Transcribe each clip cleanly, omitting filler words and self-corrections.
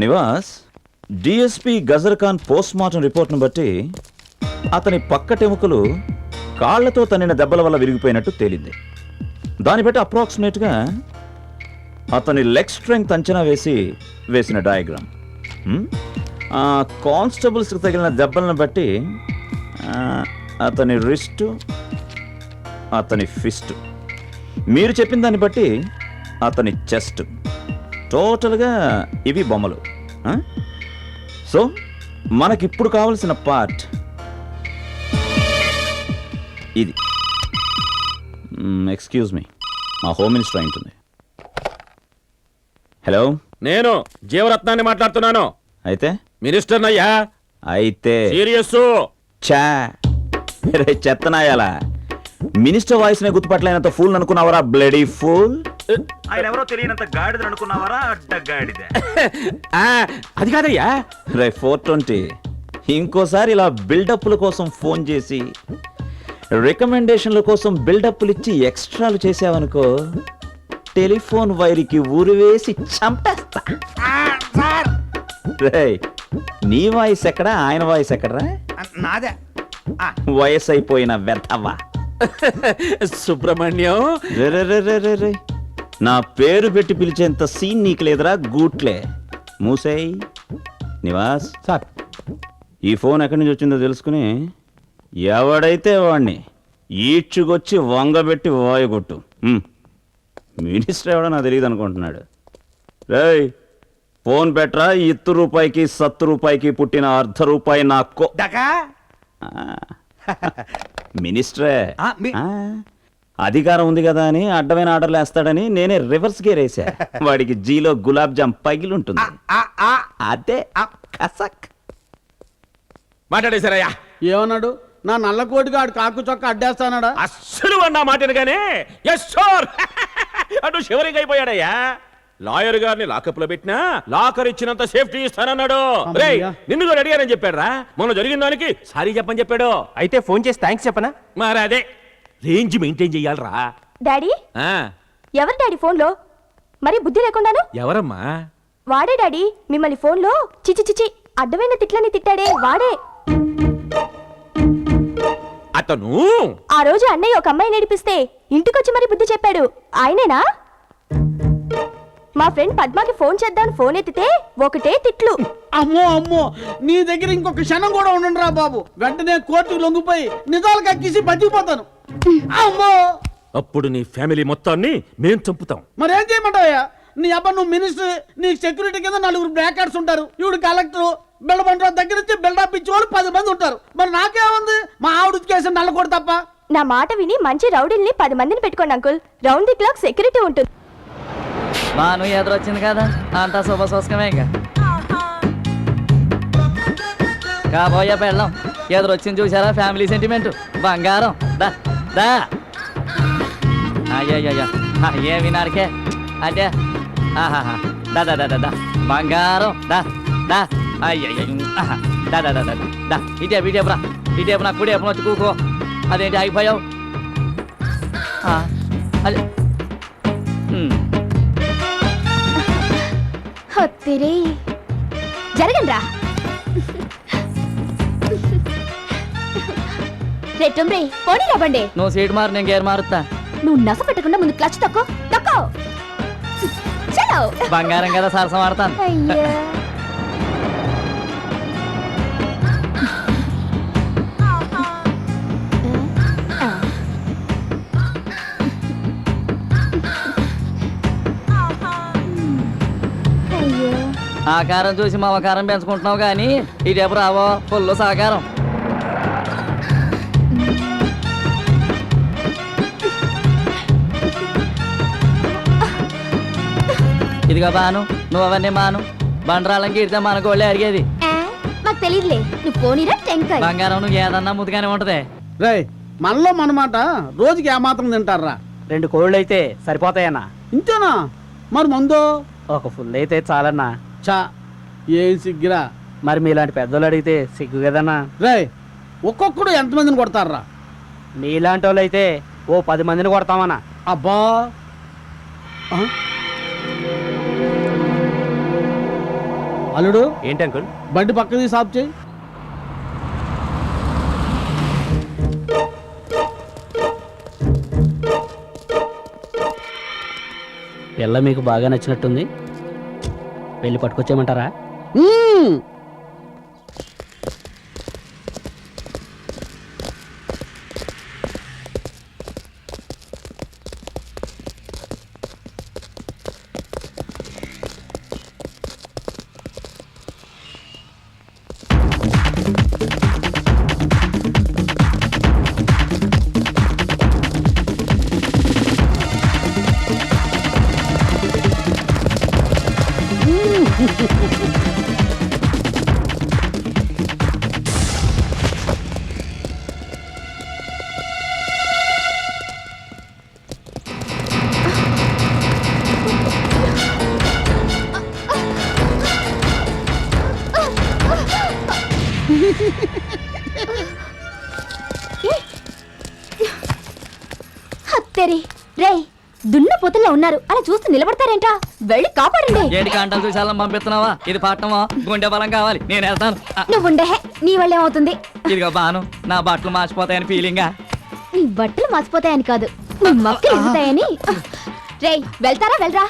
Nivas, DSP Gajar Khan post mortem రిపోర్ట్ను బట్టి అతని పక్కటెముకలు కాళ్లతో తన్నిన దెబ్బల వల్ల విరిగిపోయినట్టు తేలింది. దాన్ని బట్టి అప్రాక్సిమేట్గా అతని లెగ్ స్ట్రెంగ్త్ అంచనా వేసిన డయాగ్రామ్, కానిస్టేబుల్స్కి తగిలిన దెబ్బలను బట్టి అతని రిస్ట్, అతని ఫిస్ట్, మీరు చెప్పిన దాన్ని బట్టి అతని చెస్ట్, టోటల్గా ఇవి బొమ్మలు. సో మనకిప్పుడు కావలసిన పార్ట్ ఇది. ఎక్స్క్యూజ్ మీ, మా హోమ్ మినిస్టర్ అయింటుంది. హలో, నేను జీవరత్నాన్ని మాట్లాడుతున్నాను. అయితే మినిస్టర్ నయ్యా. అయితే సీరియస్. చా చెత్తనాయాలా, మినిస్టర్ వాయిస్ నే గుర్తుపట్టలేనంత ఫూల్ అనుకున్నావరా? Bloody fool. ఆయన ఎవరో తెలియనంత గాడిద అనుకున్నావరా? అడ్డగాడిద. అది కాదయ్యా. రే 420, ఇంకోసారి ఇలా బిల్డప్ల కోసం ఫోన్ చేసి రికమెండేషన్ల కోసం బిల్డప్లు ఇచ్చి ఎక్స్ట్రాలు చేసావనుకో, టెలిఫోన్ వైర్కి ఊరివేసి చంపేస్తా. రేయ్, నీ వాయిస్ ఎక్కడా, ఆయన వాయిస్ ఎక్కడరా? నాదే. వయసు అయిపోయిన వెధవా. సుబ్రహ్మణ్యం, రే, నా పేరు పెట్టి పిలిచేంత సీన్ నీకు లేదురా గూట్లే. మూసేయ్. నివాస్ సార్, ఈ ఫోన్ ఎక్కడి నుంచి వచ్చిందో తెలుసుకుని ఎవడైతే వాడిని ఈడ్చుకొచ్చి వంగబెట్టి వాయుగొట్టు. మినిస్టర్ ఎవడో నాకు తెలియదు అనుకుంటున్నాడు. రేయ్, ఫోన్ పెట్టరా. ₹1 ₹70 పుట్టిన ₹1/2 నాకు మినిస్టరే. అధికారం ఉంది కదా అని అడ్డమైన ఆర్డర్లు వేస్తాడని నేనే రివర్స్ గేర్ వేసా. వాడికి జీలో గులాబ్ జామ్ పగిలుంటుంది. అదే కసక్. మాట్లాడేశారయ్యా. ఏమన్నాడు? నా నల్ల కోటిగా ఆడు కాకు చొక్క అడ్డేస్తానాడా? అస్సలు అన్నా మాటను గానే ఎస్ సార్ అటు షివరింగ్ అయిపోయాడయ్యా. లాయర్ గారిని లాకప్ లో పెట్టినా లాకర్ ఇచ్చినంత సేఫ్టీ ఇస్తానన్నాడు. రేయ్, నిన్ను కూడా అడిగానని చెప్పాడు రా. మొన్న జరిగిన దానికి సారీ చెప్పని చెప్పాడు. అయితే ఫోన్ చేసి థ్యాంక్స్ చెప్పనా? మరి అదే రేంజ్ మెయింటైన్ చెయ్యాలరా. డాడీ, ఎవరు డాడీ ఫోన్లో? మరి బుద్ధి లేకుండాను? ఎవరమ్మా? వాడే డాడీ. మిమ్మల్ని ఫోన్లో చిచి చిచి అడ్డమైన తిట్లని తిట్టాడే వాడే. అతను ఆ రోజు అన్నయ్య ఒక అమ్మాయి నడిపిస్తే ఇంటికొచ్చి మరి బుద్ధి చెప్పాడు ఆయనేనా? మా ఫ్రెండ్ పద్మాకి ఫోన్ చేద్దాం ఫోన్ ఎత్తితే ఒకటే తిట్లు. అమ్మో అమ్మో, నీ దగ్గర ఇంకొక క్షణం కూడా ఉండండి రా బాబు. వెంటనే కోర్టుకు లొంగిపోయి నిజాలు కక్కిసి బతికిపోతాను. అమ్మో, అప్పుడు నీ ఫ్యామిలీ మొత్తాన్ని మేం చంపుతాం. మరేం చేయమంటావయ్యా? నీ అబ్బా నువ్వు మినిస్టర్, నీ సెక్యూరిటీ కింద 4 బ్లాకర్స్ ఉంటారు. ఇవిడు కలెక్టర్, బిల్డబండ్ర దగ్గర నుంచి బిల్డప్ ఇచ్చేవాళ్ళు 10 మంది ఉంటారు. మరి నాకేముంది? మా ఆవిడ కేసు నల్లకోడు తప్ప. నా మాట విని మంచి రౌడీల్ని 10 మందిని పెట్టుకోండి uncle. Round the clock security ఉంటుంది. బాను ఎదురొచ్చింది కదా, అంతా శుభసూచకమే. ఇంకా కాబోయే పెళ్ళం ఎదురొచ్చింది చూసారా? ఫ్యామిలీ సెంటిమెంట్ బంగారం. దా దా అయ్యయ్యా, ఏమి నాడికే అంటే ఆహాహా. దా దా దా దా బంగారం. దా దా అయ్యయ్య. దా దా దా దా దా ఇటేపురా, ఇటేపు నా కుడి వచ్చి కూకో. అదేంటి ఆగిపోయావు? అదే జరగండి రా. రెట్టంబ్రే పోనీ రాబండి. నువ్వు సీట్ మారు, నేను గేర్ మారుతా. నువ్వు నస పెట్టకుండా ముందు క్లచ్ తక్కో తక్కో. చలో. బంగారం కదా, సరసం ఆడతాను. ఆకారం చూసి మమకారం పెంచుకుంటున్నావు కానీ ఇటేపు రావో ఫుల్ సాకారం. ఇదిగా బాను, నువ్వు అవన్నీ మాను. బండరాళ్ళకి ఇడితే మన గోళ్ళే అడిగేది. నాకు తెలియదులే, నువ్వు పోనీరా టెంకాయ. బంగారం నువ్వు ఏదన్నా ముద్దుగానే ఉంటదే. రే, మనలో మనమాట రోజుకి ఏమాత్రం తింటారా? 2 కోళ్ళు అయితే సరిపోతాయన్నా. ఇంతేనా? మరి మందో ఒక ఫుల్ అయితే చాలన్నా. చా, ఏం సిగ్గిరా. మరి మీలాంటి పెద్దోళ్ళు అడిగితే సిగ్గు కదన్నా. రే, ఒక్కొక్కడు ఎంతమందిని కొడతారా? మీలాంటి వాళ్ళు అయితే ఓ 10 మందిని కొడతామన్నా. అబ్బా, అల్లుడు ఏంటి అంకుల్? బండి పక్కది సాఫ్ చేయి. పిల్ల మీకు బాగా నచ్చినట్టుంది, వెళ్ళి పట్టుకొచ్చేయమంటారా? మ్మ్. హత్తెరి రే దున్న పొతుల్లో ఉన్నారు, అలా చూస్తూ నిలబడతారేంటా? వెళ్ళి కాపాడండి. ఏంటి కాంటాలు చూసి అలా పంపిస్తున్నావా? ఇది పట్టణమా? గుండె బలం కావాలి, నేను వెళ్తాను. నువ్వుండే నీ వల్ల ఏమవుతుంది? ఇదిగో బాను, నా బట్టలు మార్చిపోతాయని ఫీలింగా. నీ బట్టలు మర్చిపోతాయని కాదు, నీ మక్కలు ఎగుతాయని. రే వెళ్తారా? వెళ్ళరా.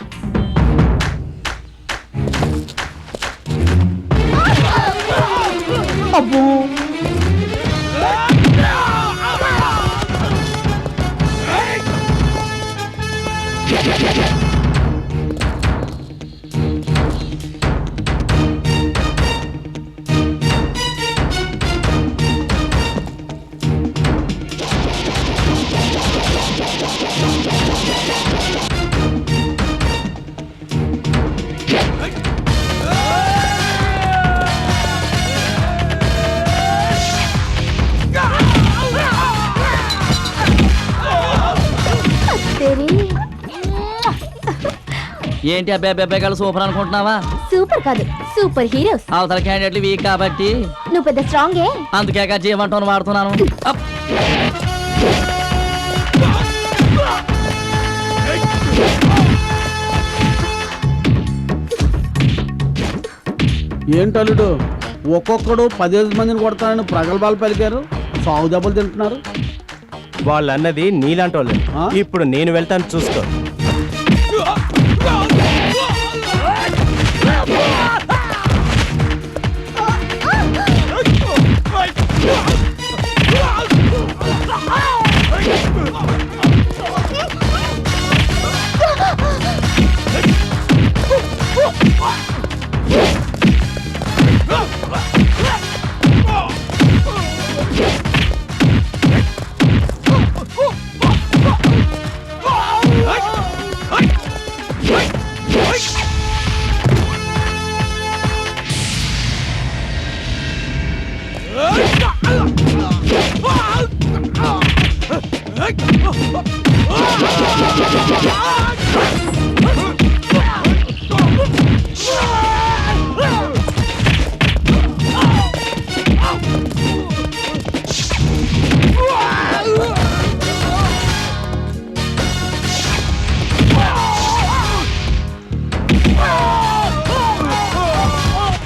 అబ్బో హత్తెరి. ఏంటి అబ్బాయి సూపర్ అనుకుంటున్నావా? సూపర్ కాదు, సూపర్ హీరోస్. అవతల క్యాండిడేట్లు వీక్ కాబట్టి నువ్వు పెద్ద స్ట్రాంగే. అందుకే జీవంటోన్ వాడుతున్నాను. అప్. ఏంటల్లుడు ఒక్కొక్కడు 15 మందిని కొడతానని ప్రగల్భాలు పలికారు, సాగు దెబ్బలు తింటున్నారు. వాళ్ళన్నది నీలాంటి వాళ్ళు. ఆ? ఇప్పుడు నేను వెళ్తాను, చూసుకో.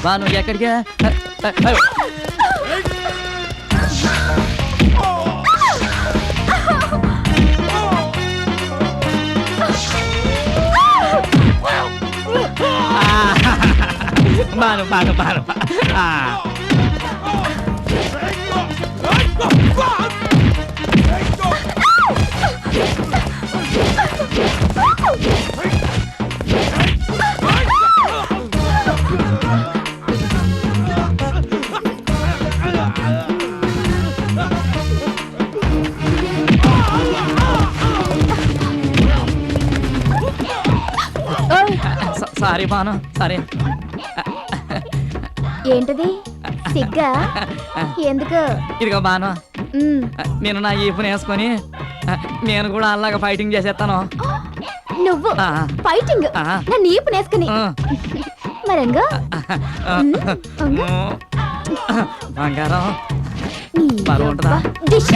బాను ఎక్కడికి? బాను బాను బాను. Sorry Banu, sorry. ఏంటది సిగ్గా? ఎందుకు? ఇదిగో బాను, మ్, నేను నా ఈపుని వేసుకొని నేను కూడా అలాగా ఫైటింగ్ చేసేస్తాను. నువ్వు ఆ. ఫైటింగ్ ఆ. నా నీపు నేసుకుని మరంగా బంగారం నీ బాగుంటుందా? అబ్బా, డిష్.